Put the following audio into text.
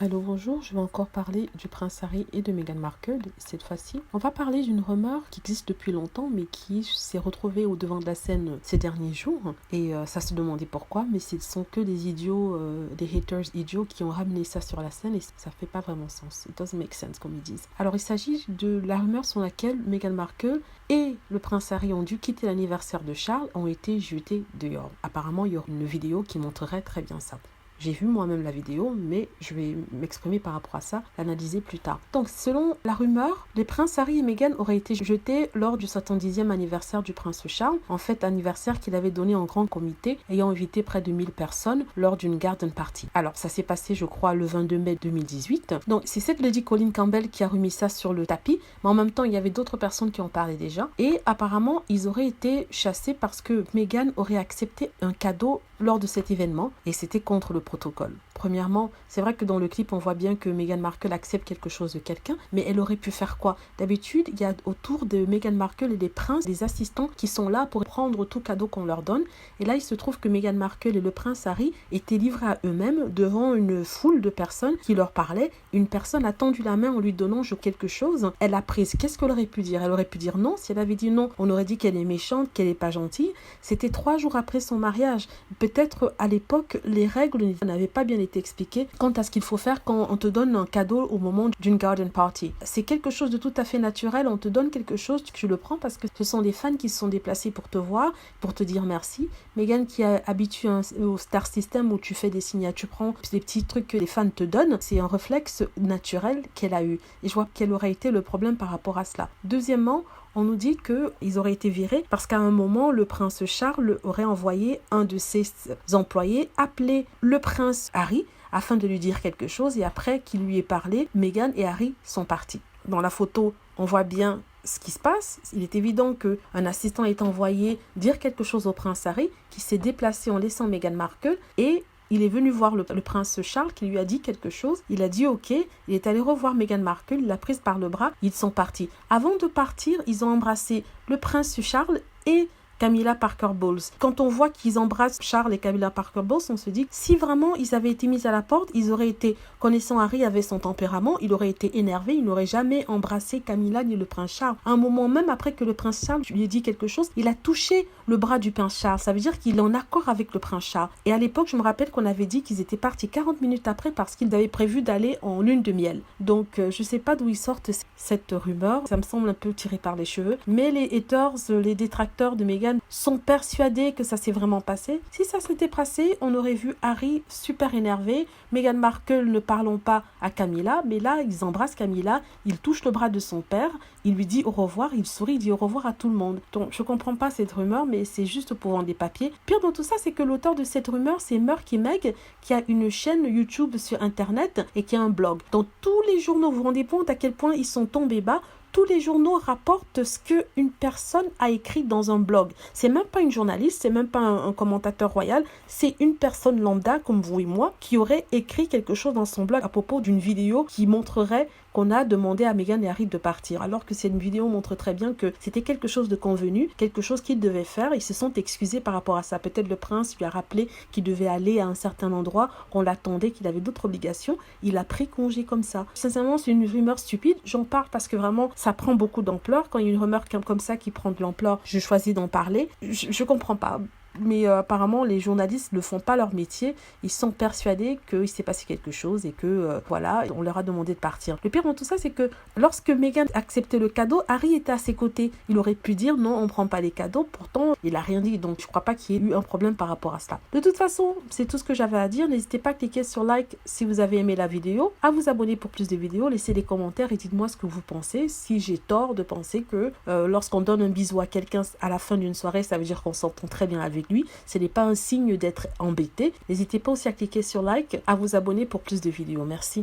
Allô, bonjour, je vais encore parler du prince Harry et de Meghan Markle. Cette fois-ci, on va parler d'une rumeur qui existe depuis longtemps, mais qui s'est retrouvée au devant de la scène ces derniers jours. Et ça se demandait pourquoi, mais ce sont que des idiots, des haters idiots qui ont ramené ça sur la scène et ça fait pas vraiment sens. It doesn't make sense, comme ils disent. Alors, il s'agit de la rumeur selon laquelle Meghan Markle et le prince Harry ont dû quitter l'anniversaire de Charles, ont été jetés dehors. Apparemment, il y aura une vidéo qui montrerait très bien ça. J'ai vu moi-même la vidéo, mais je vais m'exprimer par rapport à ça, l'analyser plus tard. Donc, selon la rumeur, les princes Harry et Meghan auraient été jetés lors du 70e anniversaire du prince Charles, en fait anniversaire qu'il avait donné en grand comité, ayant invité près de 1000 personnes lors d'une garden party. Alors, ça s'est passé, je crois, le 22 mai 2018. Donc, c'est cette Lady Colin Campbell qui a remis ça sur le tapis, mais en même temps, il y avait d'autres personnes qui en parlaient déjà. Et apparemment, ils auraient été chassés parce que Meghan aurait accepté un cadeau lors de cet événement et c'était contre le protocole. Premièrement, c'est vrai que dans le clip, on voit bien que Meghan Markle accepte quelque chose de quelqu'un, mais elle aurait pu faire quoi? D'habitude, il y a autour de Meghan Markle et des princes, des assistants qui sont là pour prendre tout cadeau qu'on leur donne. Et là, il se trouve que Meghan Markle et le prince Harry étaient livrés à eux-mêmes devant une foule de personnes qui leur parlaient. Une personne a tendu la main en lui donnant quelque chose. Elle a prise. Qu'est-ce qu'elle aurait pu dire? Elle aurait pu dire non. Si elle avait dit non, on aurait dit qu'elle est méchante, qu'elle n'est pas gentille. C'était 3 jours après son mariage. Peut-être à l'époque, les règles n'avaient pas bien été expliquées quant à ce qu'il faut faire quand on te donne un cadeau au moment d'une garden party. C'est quelque chose de tout à fait naturel. On te donne quelque chose, tu le prends parce que ce sont des fans qui se sont déplacés pour te voir, pour te dire merci. Meghan qui est habituée au Star System où tu fais des signatures, tu prends des petits trucs que les fans te donnent. C'est un réflexe naturel qu'elle a eu. Et je vois quel aurait été le problème par rapport à cela. Deuxièmement, on nous dit qu'ils auraient été virés parce qu'à un moment, le prince Charles aurait envoyé un de ses employés appeler le prince Harry afin de lui dire quelque chose et après qu'il lui ait parlé, Meghan et Harry sont partis. Dans la photo, on voit bien ce qui se passe. Il est évident qu'un assistant est envoyé dire quelque chose au prince Harry qui s'est déplacé en laissant Meghan Markle et il est venu voir le prince Charles qui lui a dit quelque chose. Il a dit OK. Il est allé revoir Meghan Markle. Il l'a prise par le bras. Ils sont partis. Avant de partir, ils ont embrassé le prince Charles et Camilla Parker Bowles. Quand on voit qu'ils embrassent Charles et Camilla Parker Bowles, on se dit si vraiment ils avaient été mis à la porte, ils auraient été, connaissant Harry avait son tempérament, il aurait été énervé, il n'aurait jamais embrassé Camilla ni le prince Charles. À un moment même après que le prince Charles lui ait dit quelque chose, il a touché le bras du prince Charles. Ça veut dire qu'il est en accord avec le prince Charles. Et à l'époque, je me rappelle qu'on avait dit qu'ils étaient partis 40 minutes après parce qu'ils avaient prévu d'aller en lune de miel. Donc, je ne sais pas d'où ils sortent cette rumeur. Ça me semble un peu tiré par les cheveux. Mais les haters, les détracteurs de Meghan sont persuadés que ça s'est vraiment passé. Si ça s'était passé, on aurait vu Harry super énervé. Meghan Markle ne parlons pas à Camilla, mais là, ils embrassent Camilla, il touche le bras de son père, il lui dit au revoir, il sourit, il dit au revoir à tout le monde. Donc, je comprends pas cette rumeur, mais c'est juste pour vendre des papiers. Pire dans tout ça, c'est que l'auteur de cette rumeur, c'est Murky Meg, qui a une chaîne YouTube sur Internet et qui a un blog. Dans tous les journaux, vous vous rendez compte à quel point ils sont tombés bas. Tous les journaux rapportent ce qu'une personne a écrit dans un blog. C'est même pas une journaliste, c'est même pas un commentateur royal, c'est une personne lambda comme vous et moi qui aurait écrit quelque chose dans son blog à propos d'une vidéo qui montrerait qu'on a demandé à Meghan et Harry de partir. Alors que cette vidéo montre très bien que c'était quelque chose de convenu, quelque chose qu'ils devaient faire. Ils se sont excusés par rapport à ça. Peut-être le prince lui a rappelé qu'il devait aller à un certain endroit, qu'on l'attendait, qu'il avait d'autres obligations. Il a pris congé comme ça. Sincèrement, c'est une rumeur stupide. J'en parle parce que vraiment, ça prend beaucoup d'ampleur. Quand il y a une rumeur comme ça qui prend de l'ampleur, je choisis d'en parler. Je comprends pas. Mais apparemment, les journalistes ne font pas leur métier. Ils sont persuadés qu'il s'est passé quelque chose et que, voilà, on leur a demandé de partir. Le pire dans tout ça, c'est que lorsque Meghan acceptait le cadeau, Harry était à ses côtés. Il aurait pu dire non, on ne prend pas les cadeaux. Pourtant, il n'a rien dit. Donc, je ne crois pas qu'il y ait eu un problème par rapport à cela. De toute façon, c'est tout ce que j'avais à dire. N'hésitez pas à cliquer sur like si vous avez aimé la vidéo, à vous abonner pour plus de vidéos, laissez des commentaires et dites-moi ce que vous pensez. Si j'ai tort de penser que lorsqu'on donne un bisou à quelqu'un à la fin d'une soirée, ça veut dire qu'on s'entend très bien avec lui. Ce n'est pas un signe d'être embêté. N'hésitez pas aussi à cliquer sur like, à vous abonner pour plus de vidéos. Merci.